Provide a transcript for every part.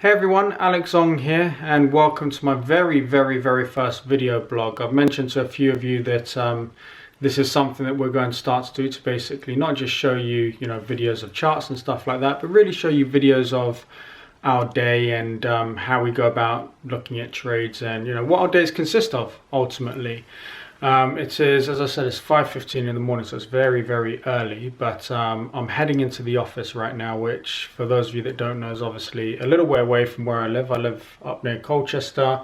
Hey everyone, Alex Ong here, and welcome to my very first video blog. I've mentioned to a few of you that this is something that we're going to start to do, to basically not just show you, videos of charts and stuff like that, but really show you videos of our day and how we go about looking at trades and what our days consist of ultimately. It is, as I said, it's 5:15 in the morning, so it's very early, but I'm heading into the office right now, which for those of you that don't know is obviously a little way away from where I live. I live up near Colchester,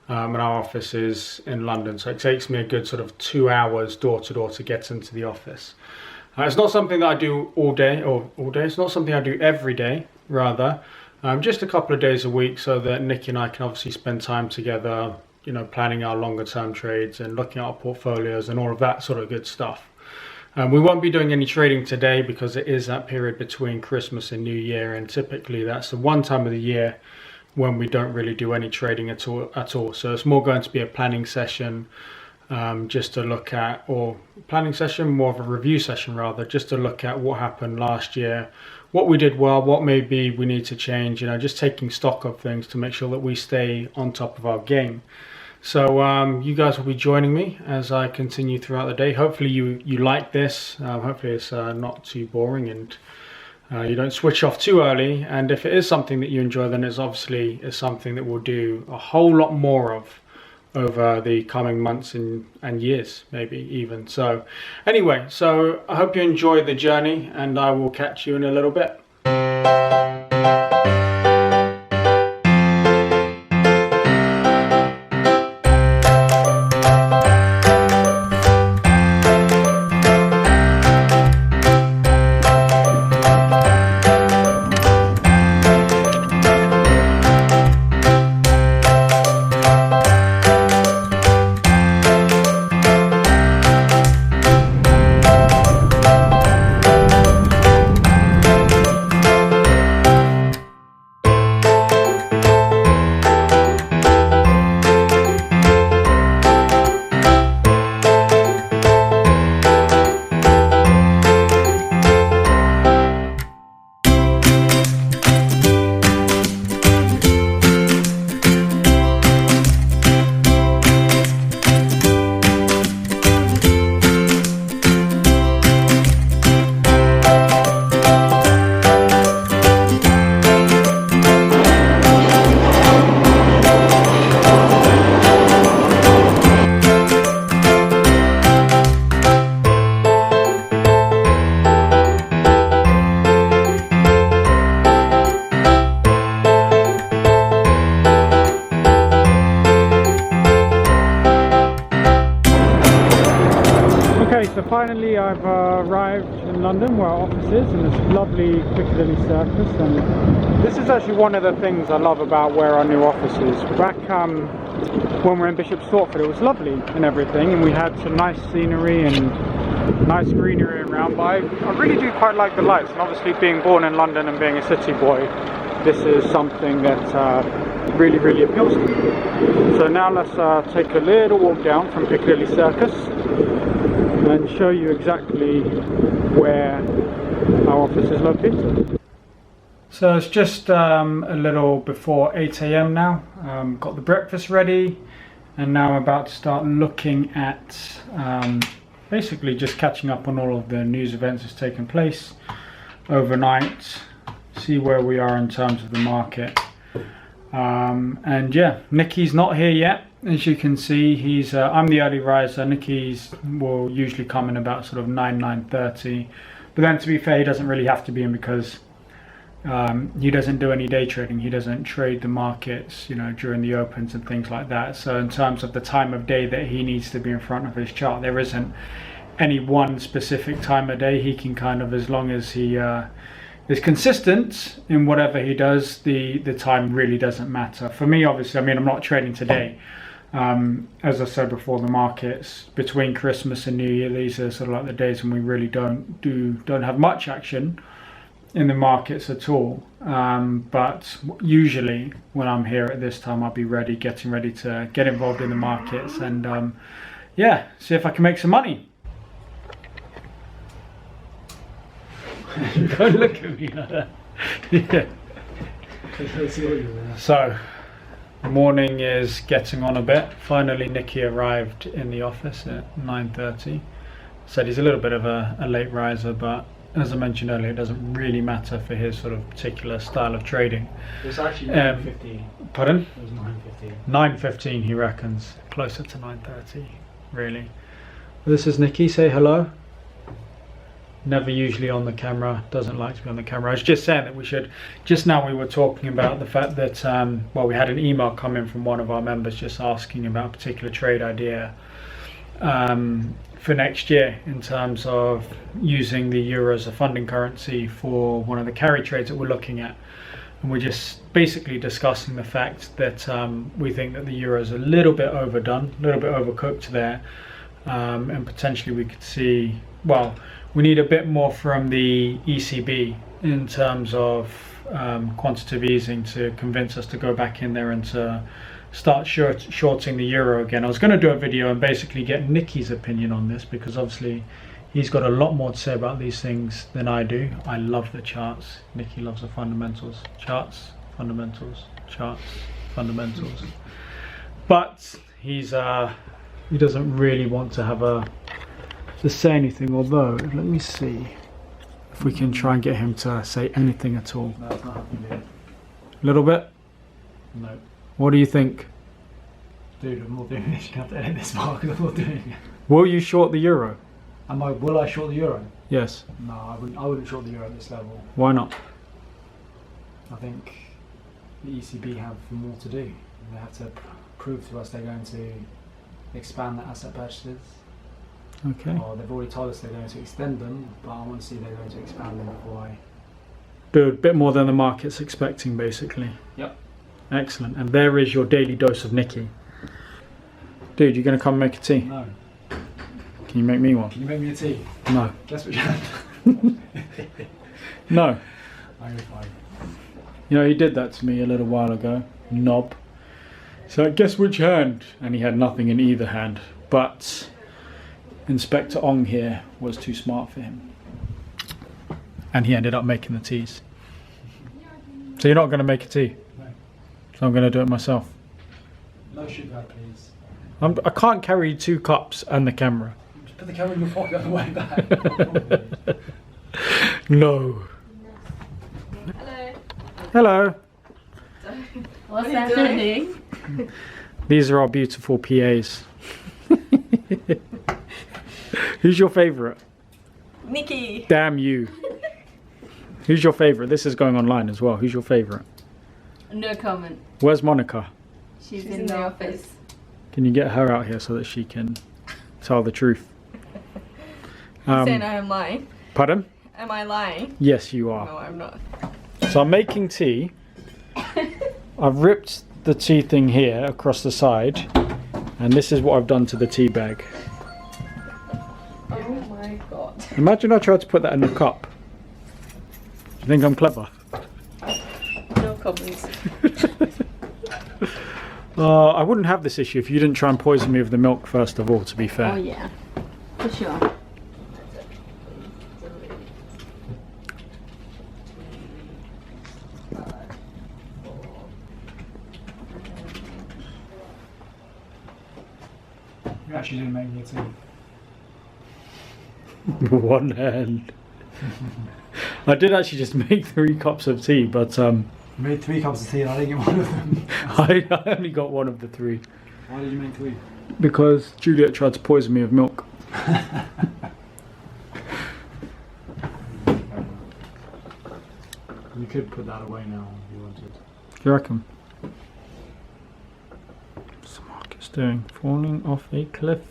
and our office is in London, so it takes me a good sort of 2 hours door to door to get into the office. It's not something that I do all day. It's not something I do every day, rather. Just a couple of days a week, so that Nikki and I can obviously spend time together, planning our longer term trades and looking at our portfolios and all of that sort of good stuff. We won't be doing any trading today because it is that period between Christmas and New Year, and typically that's the one time of the year when we don't really do any trading at all. So it's more going to be a planning session, just to look at, or planning session, more of a review session rather, just to look at what happened last year, what we did well, what maybe we need to change, just taking stock of things to make sure that we stay on top of our game. So you guys will be joining me as I continue throughout the day. Hopefully you like this. Hopefully it's not too boring and you don't switch off too early. And if it is something that you enjoy, then it's obviously something that we'll do a whole lot more of over the coming months and years, maybe even. So anyway, so I hope you enjoy the journey, and I will catch you in a little bit. So finally I've arrived in London where our office is, in this lovely Piccadilly Circus, and this is actually one of the things I love about where our new office is. Back when we were in Bishop's Stortford, it was lovely and everything, and we had some nice scenery and nice greenery around, but I really do quite like the lights, and obviously being born in London and being a city boy, this is something that really appeals to me. So now let's take a little walk down from Piccadilly Circus and show you exactly where our office is located. So it's just a little before 8 AM now. Got the breakfast ready, and now I'm about to start looking at basically just catching up on all of the news events that's taken place overnight, see where we are in terms of the market. And yeah, Nikki's not here yet. As you can see, he's I'm the early riser. Nikki's will usually come in about sort of 9:30, but then to be fair, he doesn't really have to be in because he doesn't do any day trading. He doesn't trade the markets, during the opens and things like that. So in terms of the time of day that he needs to be in front of his chart, there isn't any one specific time of day. He can kind of, as long as he is consistent in whatever he does, the time really doesn't matter. For me, obviously, I'm not trading today. As I said before, the markets between Christmas and New Year, these are sort of like the days when we really don't have much action in the markets at all. But usually when I'm here at this time, I'll be getting ready to get involved in the markets and yeah, see if I can make some money. Don't look at me like that. Yeah. So, morning is getting on a bit. Finally, Nicky arrived in the office at 9:30. Said he's a little bit of a late riser, but as I mentioned earlier, it doesn't really matter for his sort of particular style of trading. It was actually 9:15. Pardon? It was 9:15. 9:15 he reckons. Closer to 9:30, really. This is Nicky, say hello. Never usually on the camera, doesn't like to be on the camera. I was just saying that we should, just now we were talking about the fact that, well, we had an email come in from one of our members just asking about a particular trade idea for next year in terms of using the euro as a funding currency for one of the carry trades that we're looking at. And we're just basically discussing the fact that we think that the euro is a little bit overdone, a little bit overcooked there, and potentially we could see, well, we need a bit more from the ECB in terms of quantitative easing to convince us to go back in there and to start shorting the euro again. I was going to do a video and basically get Nicky's opinion on this, because obviously he's got a lot more to say about these things than I do. I love the charts. Nicky loves the fundamentals. Charts, fundamentals, charts, fundamentals. But he doesn't really want to have to say anything, although let me see if we can try and get him to say anything at all. No, it's not happening yet. A little bit? No. What do you think? Dude, I'm not doing this. You have to edit this part because I'm not doing it. Will you short the euro? Will I short the euro? Yes. No, I wouldn't short the euro at this level. Why not? I think the ECB have more to do. They have to prove to us they're going to expand the asset purchases. Okay. Or they've already told us they're going to extend them, but I want to see they're going to expand them before I... Do a bit more than the market's expecting, basically. Yep. Excellent. And there is your daily dose of Nicky. Dude, you going to come make a tea? No. Can you make me one? Can you make me a tea? No. Guess which hand? No. I'm fine. You know, he did that to me a little while ago. Knob. So guess which hand? And he had nothing in either hand. But Inspector Ong here was too smart for him. And he ended up making the teas. So you're not going to make a tea? No. So I'm going to do it myself. No sugar, please. I can't carry 2 cups and the camera. Just put the camera in your pocket on the way back. No. Hello. Hello. What's happening? These are our beautiful PAs. Who's your favourite? Nicky. Damn you. Who's your favourite? This is going online as well. Who's your favourite? No comment. Where's Monica? She's in the office. Can you get her out here so that she can tell the truth? Saying I am lying. Pardon? Am I lying? Yes, you are. No, I'm not. So I'm making tea. I've ripped the tea thing here across the side, and this is what I've done to the tea bag. Oh my god. Imagine I tried to put that in a cup. Do you think I'm clever? No comments. I wouldn't have this issue if you didn't try and poison me with the milk first of all, to be fair. Oh yeah, for sure. You actually didn't make me a tea. One hand. I did actually just make 3 cups of tea, but You made 3 cups of tea and I didn't get one of them. I only got one of the 3. Why did you make 3? Because Juliet tried to poison me with milk. You could put that away now if you wanted. Do you reckon? What's the market's doing? Falling off a cliff.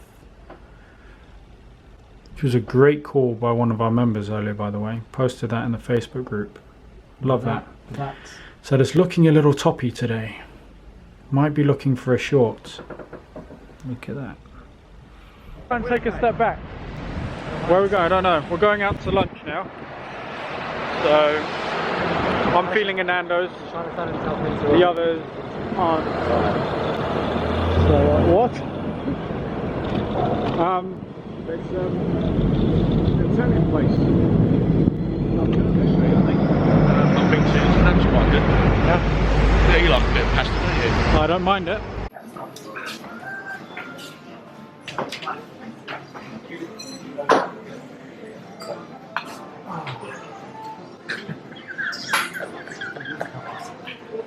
Which was a great call by one of our members earlier, by the way. Posted that in the Facebook group. Love that. So it's looking a little toppy today. Might be looking for a short. Look at that. Try and take a step back. Where are we going? I don't know. We're going out to lunch now. So I'm feeling a Nando's. The others aren't. So what? It's an Italian place. Not big cheese. Pasta's quite good. Yeah. Yeah, you like a bit of pasta, don't you? I don't mind it.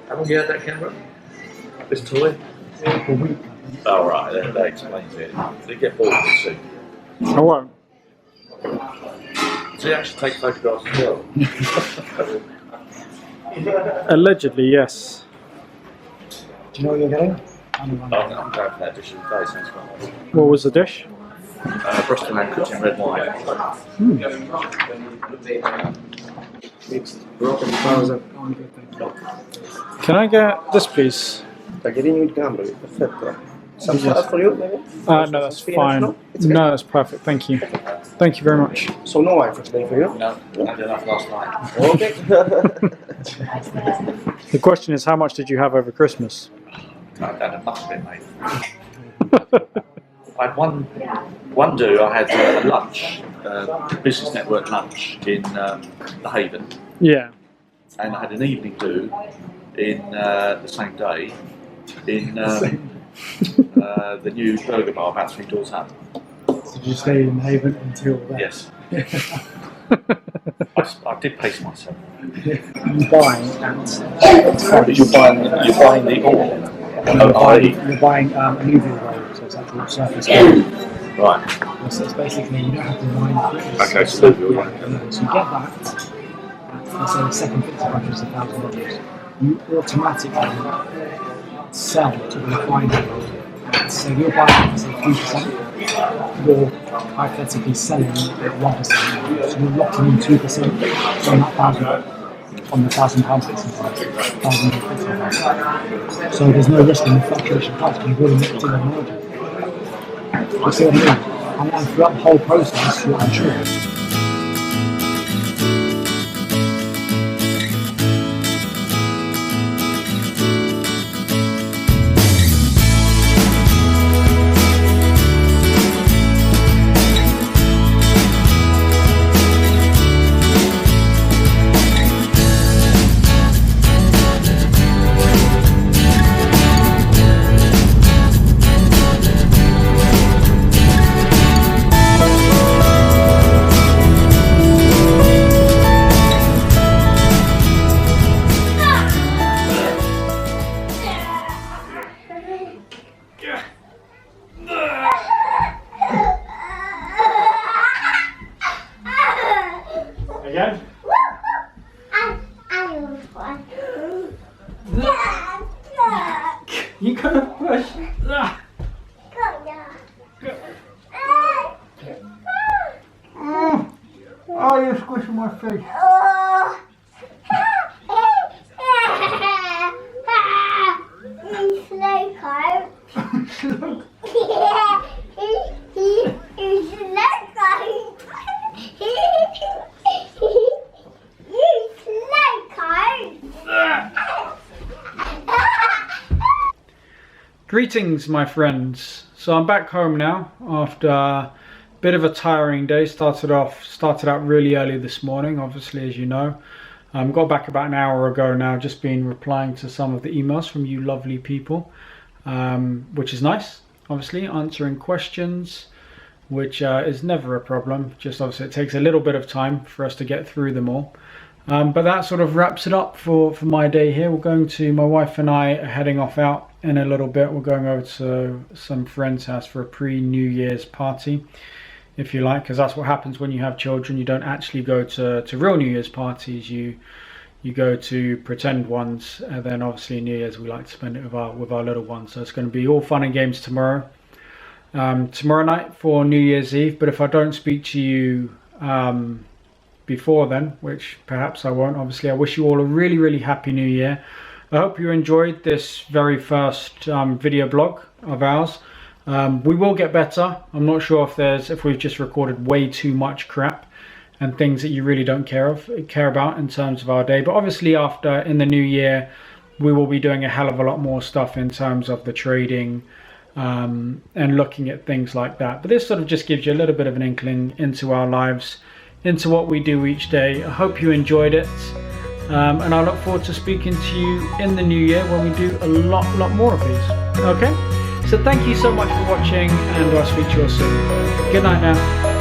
Haven't you had that camera? This toy? Oh right, that explains it. Did it get bored of the soup? I won't. Does it actually take photographs as well? Allegedly, yes. Do you know what you're getting? I'm going for that dish of the day, sounds quite nice. What was the dish? Bristol lamb cooked in red wine. Can I get this, please? Tagliatini with gamberi, perfetto. Some salad for you, maybe? No, that's fine. No? It's okay. No, that's perfect. Thank you. Thank you very much. So no wine for today for you? No, I had enough last night. Okay. The question is, how much did you have over Christmas? I've had enough of it, mate. I had one do. I had a lunch, business network lunch in the Haven, Yeah. and I had an evening do in the same day in the new burger bar about 3 doors up. Did you stay in Haven until then? Yes. I did pace myself. You buying at You're buying the all. you're buying a UV roll, so it's actual surface area. Right. So it's basically you don't have to mine it. Okay, so there we go. So you get that. Let's say the second fixed price is $1,000. You automatically sell to the refinery. So you're buying at say 3%. You're hypothetically selling at 1%. So you're locking in 2% on that on the £1,000 fixing price. So there's no risk in the fluctuation price because you've already locked in the margin. You see what I mean? And throughout the whole process, you're insured. Again? You gotta push. Oh, you're squishing my face. Greetings, my friends. So I'm back home now after a bit of a tiring day. Started out really early this morning, obviously, as you know. Got back about an hour ago now, just been replying to some of the emails from you lovely people, which is nice, obviously, answering questions, which is never a problem. Just obviously it takes a little bit of time for us to get through them all. But that sort of wraps it up for my day here. My wife and I are heading off out in a little bit. We're going over to some friend's house for a pre-New Year's party, if you like, because that's what happens when you have children. You don't actually go to real New Year's parties. You go to pretend ones, and then obviously New Year's we like to spend it with our little ones. So it's going to be all fun and games tomorrow. Tomorrow night for New Year's Eve. But if I don't speak to you before then, which perhaps I won't, obviously I wish you all a really, really happy New Year. I hope you enjoyed this very first video blog of ours. We will get better. I'm not sure if we've just recorded way too much crap and things that you really don't care about in terms of our day. But obviously in the new year, we will be doing a hell of a lot more stuff in terms of the trading and looking at things like that. But this sort of just gives you a little bit of an inkling into our lives, into what we do each day. I hope you enjoyed it. And I look forward to speaking to you in the new year when we do a lot more of these. Okay? So thank you so much for watching, and I'll speak to you all soon. Good night now.